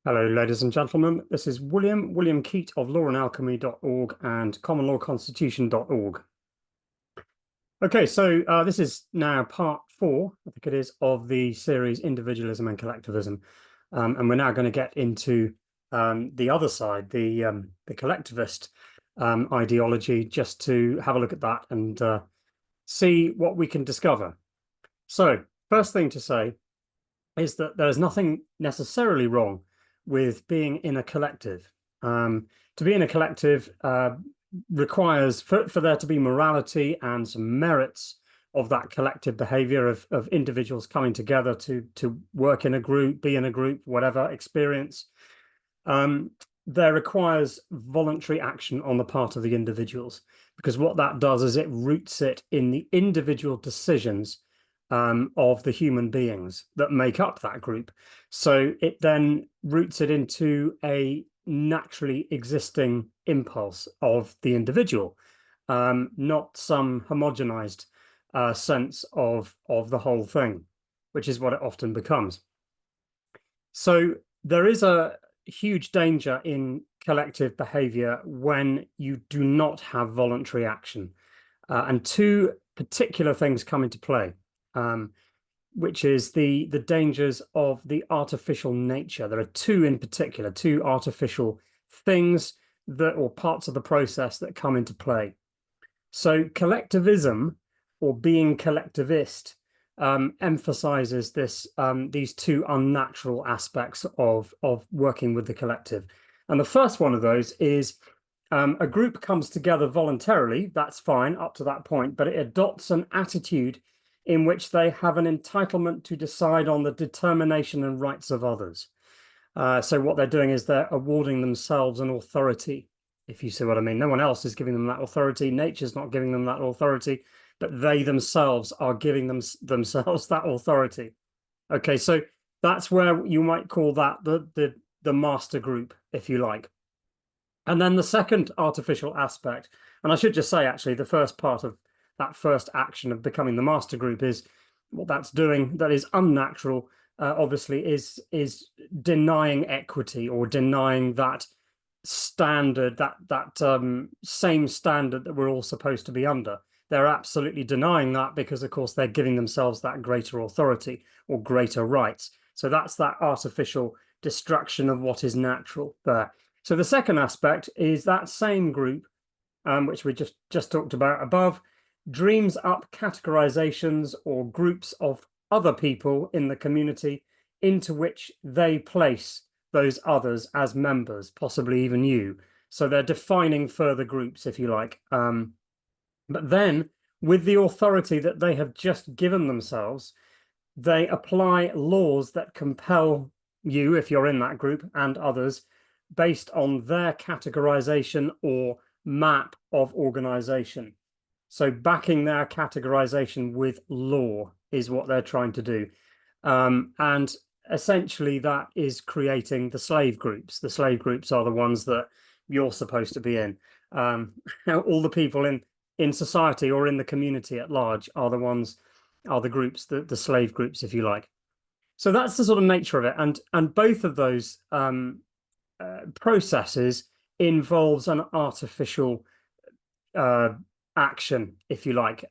Hello, ladies and gentlemen. This is William Keat of lawandalchemy.org and commonlawconstitution.org. Okay, so this is now part 4, I think it is, of the series Individualism and Collectivism. And we're now going to get into the other side, the collectivist ideology, just to have a look at that and see what we can discover. So, first thing to say is that there's nothing necessarily wrong with being in a collective. To be in a collective requires for there to be morality and some merits of that collective behavior of individuals coming together to work in a group, be in a group, whatever experience. There requires voluntary action on the part of the individuals, because what that does is it roots it in the individual decisions of the human beings that make up that group. So it then roots it into a naturally existing impulse of the individual, not some homogenized sense of the whole thing, which is what it often becomes. So there is a huge danger in collective behavior when you do not have voluntary action. And two particular things come into play. Which is the dangers of the artificial nature. There are two in particular, two artificial things that, or parts of the process that come into play. So collectivism, or being collectivist, emphasizes these two unnatural aspects of working with the collective. And the first one of those is a group comes together voluntarily. That's fine up to that point, but it adopts an attitude in which they have an entitlement to decide on the determination and rights of others. So what they're doing is they're awarding themselves an authority, if you see what I mean. No one else is giving them that authority. Nature's not giving them that authority, but they themselves are giving themselves that authority. Okay, so that's where you might call that the master group, if you like. And then the second artificial aspect, and I should just say, actually, the first part of that first action of becoming the master group is what that's doing that is unnatural, obviously, is denying equity or denying that standard, that same standard that we're all supposed to be under. They're absolutely denying that because, of course, they're giving themselves that greater authority or greater rights. So that's that artificial destruction of what is natural there. So the second aspect is that same group, which we just talked about above, dreams up categorizations or groups of other people in the community into which they place those others as members, possibly even you. So they're defining further groups, if you like. But then, with the authority that they have just given themselves, they apply laws that compel you, if you're in that group, and others, based on their categorization or map of organization. So backing their categorization with law is what they're trying to do. And essentially that is creating the slave groups. The slave groups are the ones that you're supposed to be in. All the people in society or in the community at large are the groups, the slave groups, if you like. So that's the sort of nature of it. And both of those processes involves an artificial action, if you like,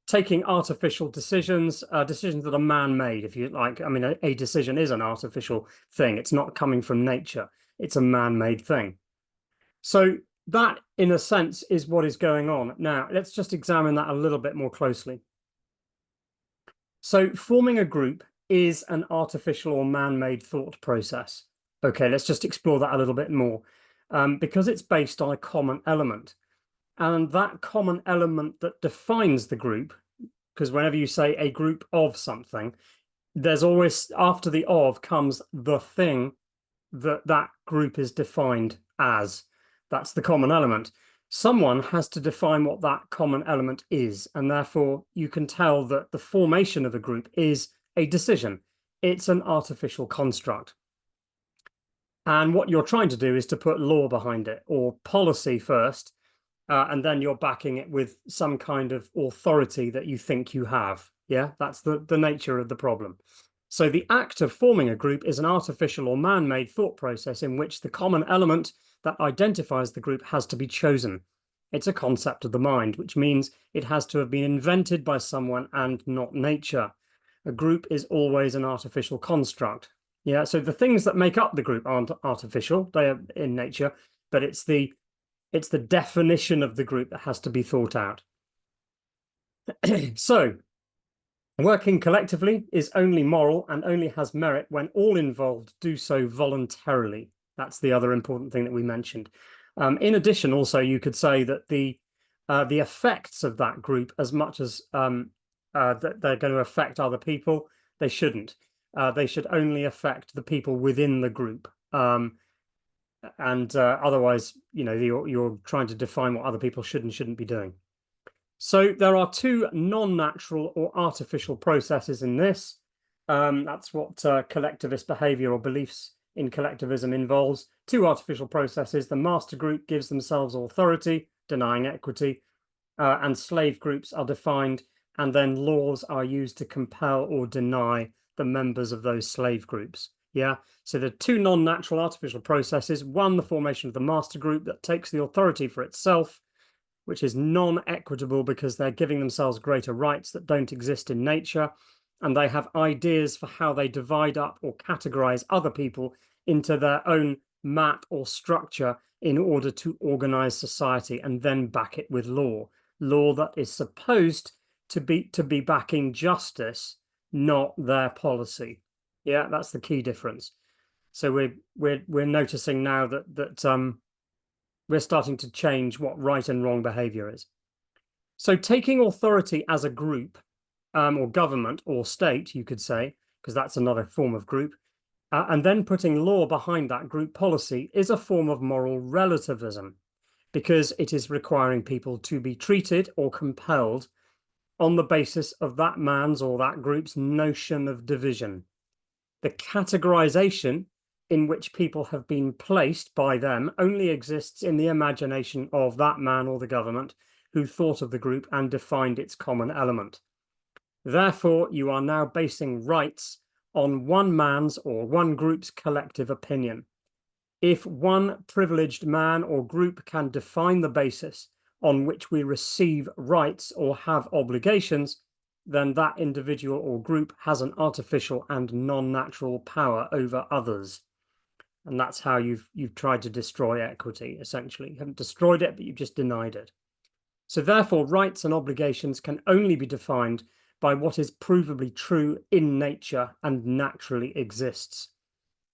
taking artificial decisions, decisions that are man-made, if you like. I mean, a decision is an artificial thing. It's not coming from nature. It's a man-made thing. So that, in a sense, is what is going on. Now, let's just examine that a little bit more closely. So forming a group is an artificial or man-made thought process. Okay, let's just explore that a little bit more, because it's based on a common element. And that common element that defines the group, because whenever you say a group of something, there's always, after the of comes the thing that group is defined as. That's the common element. Someone has to define what that common element is, and therefore you can tell that the formation of a group is a decision. It's an artificial construct. And what you're trying to do is to put law behind it, or policy first, and then you're backing it with some kind of authority that you think you have. Yeah, that's the nature of the problem. So the act of forming a group is an artificial or man-made thought process in which the common element that identifies the group has to be chosen. It's a concept of the mind, which means it has to have been invented by someone and not nature. A group is always an artificial construct. Yeah, so the things that make up the group aren't artificial, they are in nature, but it's the definition of the group that has to be thought out. So working collectively is only moral and only has merit when all involved do so voluntarily. That's the other important thing that we mentioned. In addition, also, you could say that the effects of that group, as much as that they're going to affect other people, they shouldn't. They should only affect the people within the group. Otherwise, you know, you're trying to define what other people should and shouldn't be doing. So there are two non-natural or artificial processes in this. That's what collectivist behavior or beliefs in collectivism involves. Two artificial processes. The master group gives themselves authority, denying equity, and slave groups are defined, and then laws are used to compel or deny the members of those slave groups. Yeah, so the two non-natural artificial processes, one, the formation of the master group that takes the authority for itself, which is non-equitable because they're giving themselves greater rights that don't exist in nature, and they have ideas for how they divide up or categorize other people into their own map or structure in order to organize society, and then back it with law that is supposed to be backing justice, not their policy. Yeah, that's the key difference. So we're noticing now that we're starting to change what right and wrong behavior is. So taking authority as a group, or government or state, you could say, because that's another form of group, and then putting law behind that group policy is a form of moral relativism, because it is requiring people to be treated or compelled on the basis of that man's or that group's notion of division. The categorization in which people have been placed by them only exists in the imagination of that man or the government who thought of the group and defined its common element. Therefore, you are now basing rights on one man's or one group's collective opinion. If one privileged man or group can define the basis on which we receive rights or have obligations, then that individual or group has an artificial and non-natural power over others. And that's how you've tried to destroy equity, essentially. You haven't destroyed it, but you've just denied it. So therefore, rights and obligations can only be defined by what is provably true in nature and naturally exists.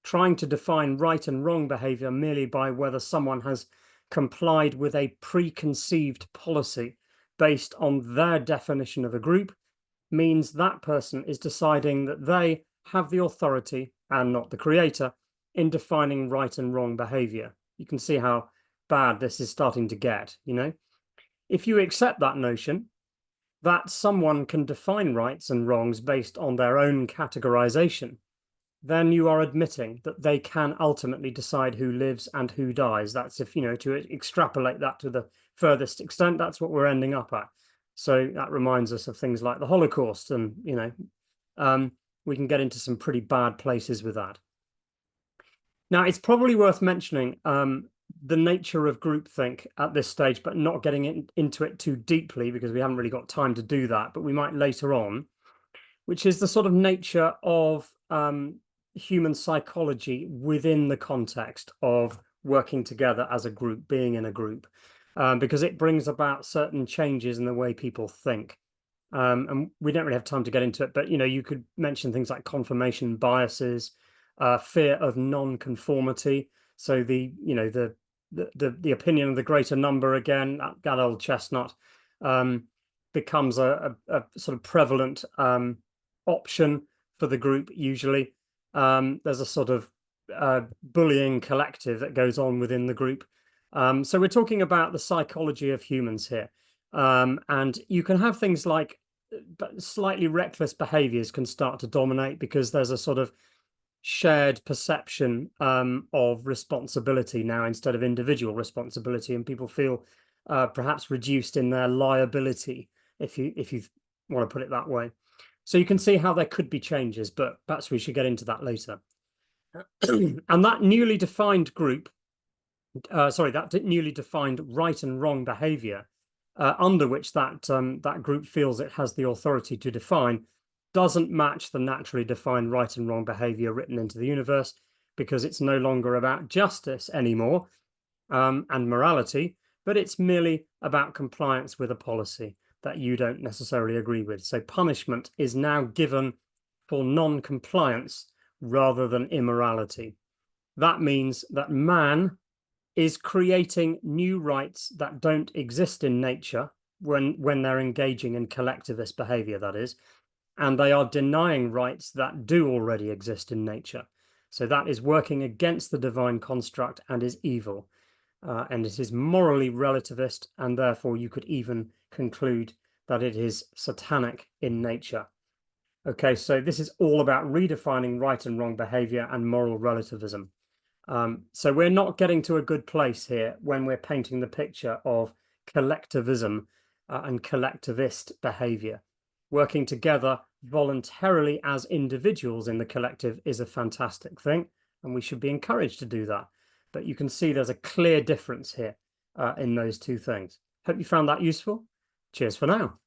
Trying to define right and wrong behavior merely by whether someone has complied with a preconceived policy based on their definition of a group means that person is deciding that they have the authority and not the creator in defining right and wrong behavior. You can see how bad this is starting to get, you know? If you accept that notion that someone can define rights and wrongs based on their own categorization, then you are admitting that they can ultimately decide who lives and who dies. That's, if, you know, to extrapolate that to the furthest extent, that's what we're ending up at. So that reminds us of things like the Holocaust, and, you know, we can get into some pretty bad places with that. Now, it's probably worth mentioning the nature of groupthink at this stage, but not getting into it too deeply because we haven't really got time to do that, but we might later on, which is the sort of nature of human psychology within the context of working together as a group, being in a group, because it brings about certain changes in the way people think. And we don't really have time to get into it, but, you know, you could mention things like confirmation biases, fear of non-conformity. So the opinion of the greater number, again, that old chestnut, becomes a sort of prevalent option for the group. Usually there's a sort of bullying collective that goes on within the group. So we're talking about the psychology of humans here, and you can have things like slightly reckless behaviors can start to dominate because there's a sort of shared perception of responsibility now instead of individual responsibility, and people feel perhaps reduced in their liability, if you want to put it that way. So you can see how there could be changes, but perhaps we should get into that later. And that newly defined group, that newly defined right and wrong behavior, under which that group feels it has the authority to define, doesn't match the naturally defined right and wrong behavior written into the universe, because it's no longer about justice anymore and morality, but it's merely about compliance with a policy that you don't necessarily agree with. So punishment is now given for non-compliance rather than immorality. That means that man is creating new rights that don't exist in nature when they're engaging in collectivist behavior, that is, and they are denying rights that do already exist in nature. So that is working against the divine construct and is evil. And it is morally relativist, and therefore you could even conclude that it is satanic in nature. Okay, so this is all about redefining right and wrong behavior and moral relativism. So we're not getting to a good place here when we're painting the picture of collectivism and collectivist behavior. Working together voluntarily as individuals in the collective is a fantastic thing, and we should be encouraged to do that. But you can see there's a clear difference here in those two things. Hope you found that useful. Cheers for now.